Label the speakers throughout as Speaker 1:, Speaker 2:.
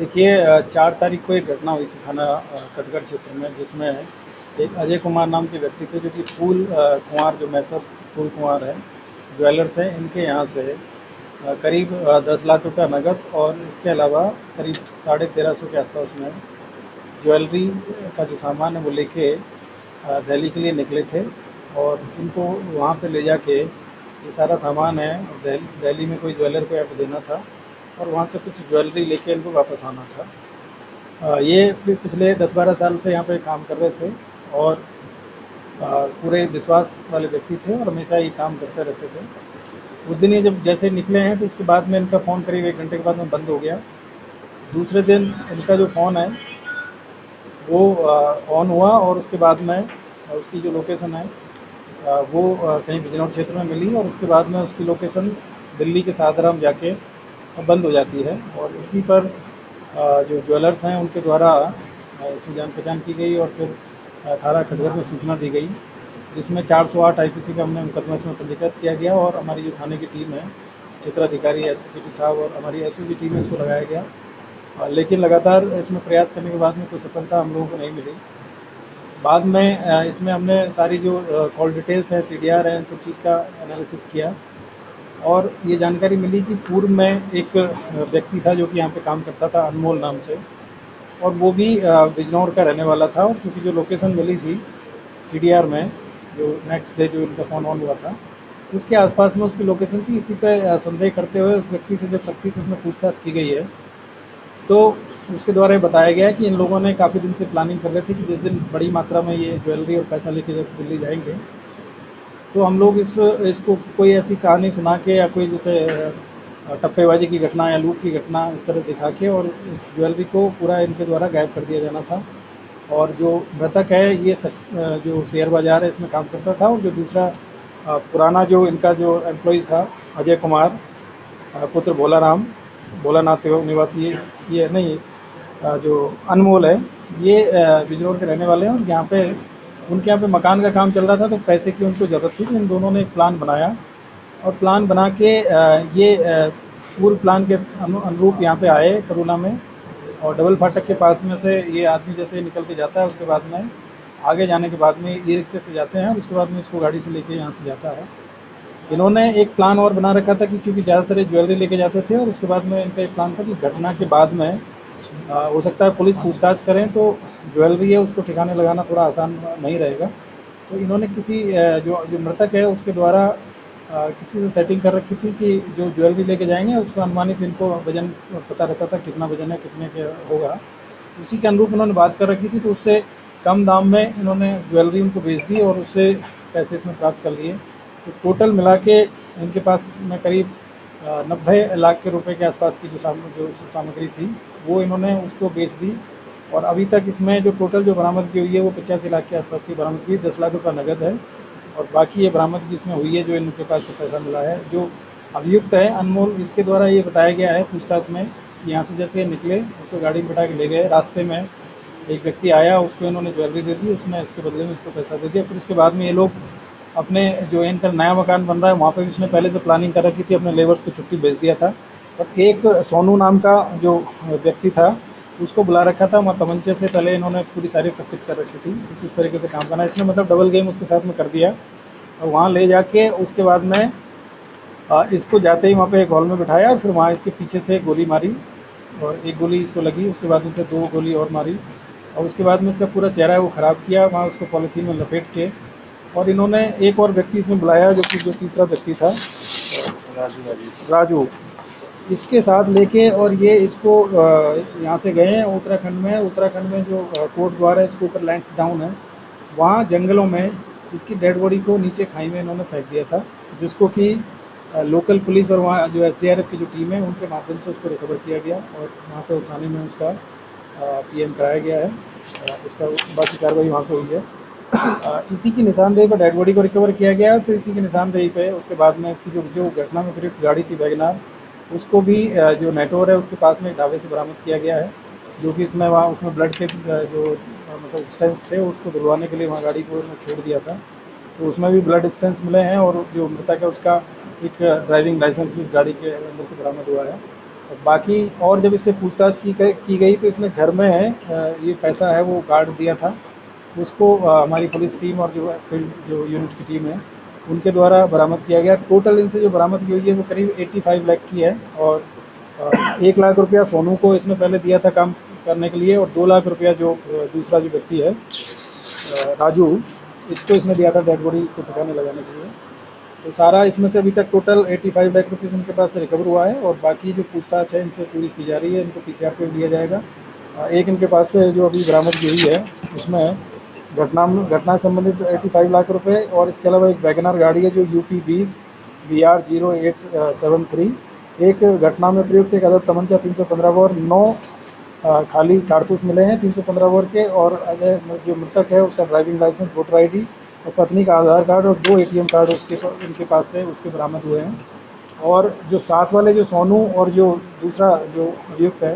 Speaker 1: देखिए 4 तारीख को एक घटना हुई थी थाना कटगढ़ क्षेत्र में, जिसमें एक अजय कुमार नाम के व्यक्ति थे जो कि फूल कुंवार, जो मैसर्स फूल कुंवार है ज्वेलर्स हैं, इनके यहाँ से करीब 10 लाख रुपया नकद और इसके अलावा करीब 1350 के आसपास में ज्वेलरी का जो सामान है वो लेके दिल्ली के लिए निकले थे। और इनको वहाँ पे ले जाके ये सारा सामान है दिल्ली में कोई ज्वेलर को यहाँ पे देना था और वहाँ से कुछ ज्वेलरी लेके इनको वापस आना था। ये पिछले 10-12 साल से यहाँ पे काम कर रहे थे और पूरे विश्वास वाले व्यक्ति थे और हमेशा ये काम करते रहते थे। उस दिन ये जब जैसे निकले हैं तो उसके बाद में इनका फ़ोन करीब 1 घंटे के बाद में बंद हो गया। दूसरे दिन इनका जो फ़ोन है वो ऑन हुआ और उसके बाद में उसकी जो लोकेशन है वो कहीं बिजनौर क्षेत्र में मिली और उसके बाद में उसकी लोकेशन दिल्ली के सासाराम जाके बंद हो जाती है। और इसी पर जो ज्वेलर्स हैं उनके द्वारा इसमें जान पहचान की गई और फिर थाना कटघर में सूचना दी गई, जिसमें 408 आईपीसी का हमने मुकदमा इसमें पंजीकृत किया गया और हमारी जो थाने की टीम है, क्षेत्राधिकारी एसपी सिटी साहब और हमारी एसओजी टीम है, इसको लगाया गया। लेकिन लगातार इसमें प्रयास करने के बाद में कोई सफलता हम लोगों को नहीं मिली। बाद में इसमें हमने सारी जो कॉल डिटेल्स है, सीडीआर है, इन सब चीज़ का एनालिसिस किया और ये जानकारी मिली कि पूर्व में एक व्यक्ति था जो कि यहाँ पे काम करता था अनमोल नाम से, और वो भी बिजनौर का रहने वाला था। और क्योंकि जो लोकेशन मिली थी सीडीआर में, जो नेक्स्ट डे जो इनका फ़ोन ऑन हुआ था, उसके आसपास में उसकी लोकेशन थी। इसी पे संदेह करते हुए उस व्यक्ति से जब सख्ती से उसमें पूछताछ की गई है तो उसके द्वारा ये बताया गया कि इन लोगों ने काफ़ी दिन से प्लानिंग कर रहे थे कि जिस दिन बड़ी मात्रा में ये ज्वेलरी और पैसा लेके जब दिल्ली जाएंगे तो हम लोग इसको कोई ऐसी कहानी सुना के या कोई जैसे टप्पेबाजी की घटना या लूट की घटना इस तरह दिखा के और इस ज्वेलरी को पूरा इनके द्वारा गायब कर दिया जाना था। और जो मृतक है ये जो शेयर बाज़ार है इसमें काम करता था, और जो दूसरा पुराना जो इनका जो एम्प्लॉय था अजय कुमार पुत्र भोलानाथ निवासी, ये नहीं जो अनमोल है, ये बिजनौर के रहने वाले हैं। और यहाँ पे उनके यहाँ पे मकान का काम चल रहा था तो पैसे की उनको ज़रूरत थी, तो इन दोनों ने एक प्लान बनाया और प्लान बना के ये पूर्व प्लान के अनुरूप यहाँ पे आए करूला में। और डबल फाटक के पास में से ये आदमी जैसे निकल के जाता है, उसके बाद में आगे जाने के बाद में ई रिक्शे से जाते हैं, उसके बाद में इसको गाड़ी से लेके यहाँ से जाता है। इन्होंने एक प्लान और बना रखा था कि क्योंकि ज़्यादातर ये ज्वेलरी लेके जाते थे और उसके बाद में इनका एक प्लान था कि घटना के बाद में हो सकता है पुलिस पूछताछ करें तो ज्वेलरी है उसको ठिकाने लगाना थोड़ा आसान नहीं रहेगा। तो इन्होंने किसी जो जो मृतक है उसके द्वारा किसी से सेटिंग कर रखी थी कि जो ज्वेलरी लेके जाएंगे उसको अनुमानित इनको वजन पता रहता था कितना वजन है, कितने के होगा, उसी के अनुरूप इन्होंने बात कर रखी थी। तो उससे कम दाम में इन्होंने ज्वेलरी उनको बेच दी और उससे पैसे इसमें प्राप्त कर लिए। तो टोटल मिला के इनके पास में करीब 90 लाख के रुपए के आसपास की जो सामग्री थी वो इन्होंने उसको बेच दी। और अभी तक इसमें जो टोटल जो बरामदगी हुई है वो 85 लाख के आसपास की बरामदगी, 10 लाख रुपये नकद है। और बाकी ये बरामदगी जिसमें हुई है जो इनके पास से पैसा मिला है, जो अभियुक्त है अनमोल, इसके द्वारा ये बताया गया है पूछताछ में कि यहाँ से जैसे निकले उसको गाड़ी में बिठा के ले गए, रास्ते में एक व्यक्ति आया, उसको इन्होंने ज्वेलरी दे दी, उसने इसके बदले में इसको पैसा दे दिया। फिर उसके बाद में ये लोग अपने जो इनका नया मकान बन रहा है वहाँ पे भी इसने पहले से प्लानिंग कर रखी थी, अपने लेबर्स को छुट्टी भेज दिया था। और एक सोनू नाम का जो व्यक्ति था उसको बुला रखा था, वहाँ तमंचे से पहले इन्होंने पूरी सारी प्रैक्टिस कर रखी थी किस तरीके से काम करना है। इसने मतलब डबल गेम उसके साथ में कर दिया और वहाँ ले जाके उसके बाद में इसको जाते ही वहाँ पे एक हॉल में बिठाया और फिर वहाँ इसके पीछे से गोली मारी और एक गोली इसको लगी, उसके बाद उसने 2 गोली और मारी और उसके बाद में इसका पूरा चेहरा है वो ख़राब किया, वहाँ उसको पॉलीथीन में लपेट के। और इन्होंने एक और व्यक्ति इसमें बुलाया जो कि जो तीसरा व्यक्ति था राजू, इसके साथ लेके और ये इसको यहाँ से गए हैं उत्तराखंड में जो कोट द्वार है इसके ऊपर लैंड्स डाउन है, वहाँ जंगलों में इसकी डेड बॉडी को नीचे खाई में इन्होंने फेंक दिया था, जिसको कि लोकल पुलिस और वहाँ जो एसडीआरएफ की जो टीम है उनके माध्यम से उसको रिकवर किया गया और वहाँ पे थाने में उसका पीएम कराया गया है। उसका बाकी कार्रवाई वहाँ से हुई है। इसी की निशानदेही पर डेड बॉडी को रिकवर किया गया, तो इसी की निशानदेही पे उसके बाद में इसकी जो घटना में प्रयुक्त गाड़ी थी वैगनार, उसको भी जो नेटोर है उसके पास में एक ढाबे से बरामद किया गया है, जो कि इसमें वहाँ उसमें ब्लड के जो मतलब स्टेंस थे उसको दिलवाने के लिए वहाँ गाड़ी को छोड़ दिया था, तो उसमें भी ब्लड स्टेंस मिले हैं। और जो मृतक है उसका एक ड्राइविंग लाइसेंस भी इस गाड़ी के अंदर से बरामद हुआ है। बाकी और जब इससे पूछताछ की गई तो इसने घर में ये पैसा है वो गार्ड दिया था, उसको हमारी पुलिस टीम और जो फील्ड जो यूनिट की टीम है उनके द्वारा बरामद किया गया। टोटल इनसे जो बरामदगी हुई है वो करीब 85 लाख की है। और 1 लाख रुपया सोनू को इसने पहले दिया था काम करने के लिए, और 2 लाख रुपया जो दूसरा जो व्यक्ति है राजू, इसको इसने दिया था डेड बॉडी को ठिकाने लगाने के लिए। तो सारा इसमें से अभी तक टोटल 85 लाख रुपीज़ इनके पास से रिकवर हुआ है, और बाकी जो पूछताछ है इनसे पूरी की जा रही है। इनको PCR पे लिया जाएगा। एक इनके पास से जो अभी बरामदगी हुई है उसमें घटना से संबंधित 85 लाख रुपए, और इसके अलावा एक वैगनर गाड़ी है जो UP 20 BR 0873, एक घटना में प्रयुक्त एक अदद तमंचा 315 बोर, 9 खाली कारतूस मिले हैं 315 बोर के, और अजय जो मृतक है उसका ड्राइविंग लाइसेंस, वोटर ID और पत्नी का आधार कार्ड और 2 ATM कार्ड इनके पास से उसके बरामद हुए हैं। और जो साथ वाले जो सोनू और जो दूसरा जो अभियुक्त है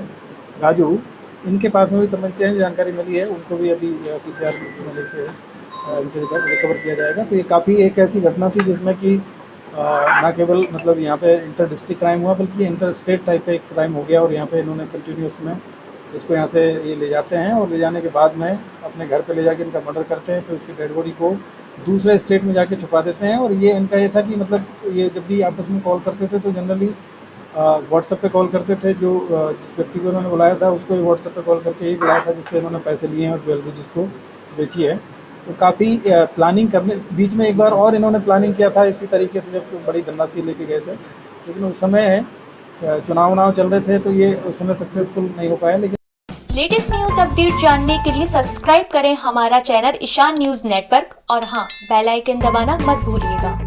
Speaker 1: राजू, इनके पास में भी तमंचे हैं, जानकारी मिली है, उनको भी अभी PCR में लेके इनसे रिकवर किया जाएगा। तो ये काफ़ी एक ऐसी घटना थी जिसमें कि ना केवल मतलब यहाँ पे इंटर डिस्ट्रिक्ट क्राइम हुआ, बल्कि इंटर स्टेट टाइप का एक क्राइम हो गया, और यहाँ पे इन्होंने कंटिन्यूस में इसको यहाँ से ये ले जाते हैं, और ले जाने के बाद में अपने घर पे ले जाके इनका मर्डर करते हैं, फिर उसकी डेड बॉडी को दूसरे स्टेट में जाके छुपा देते हैं। और ये इनका ये था कि मतलब ये जब भी आपस में कॉल करते थे तो जनरली व्हाट्सएप पे कॉल करते थे। जो जिस व्यक्ति को उन्होंने बुलाया था उसको भी व्हाट्सएप पे कॉल करके यही बुलाया था जिससे इन्होंने पैसे लिए हैं और ज्वेलरी जिसको बेची है। तो काफ़ी प्लानिंग करने बीच में एक बार और इन्होंने प्लानिंग किया था इसी तरीके से, जब बड़ी धनराशि लेके गए थे, लेकिन उस समय चुनाव चल रहे थे तो ये उस समय सक्सेसफुल नहीं हो पाया। लेकिन
Speaker 2: लेटेस्ट न्यूज अपडेट जानने के लिए सब्सक्राइब करें हमारा चैनल ईशान न्यूज नेटवर्क, और हाँ, बेल आइकन दबाना मत भूलिएगा।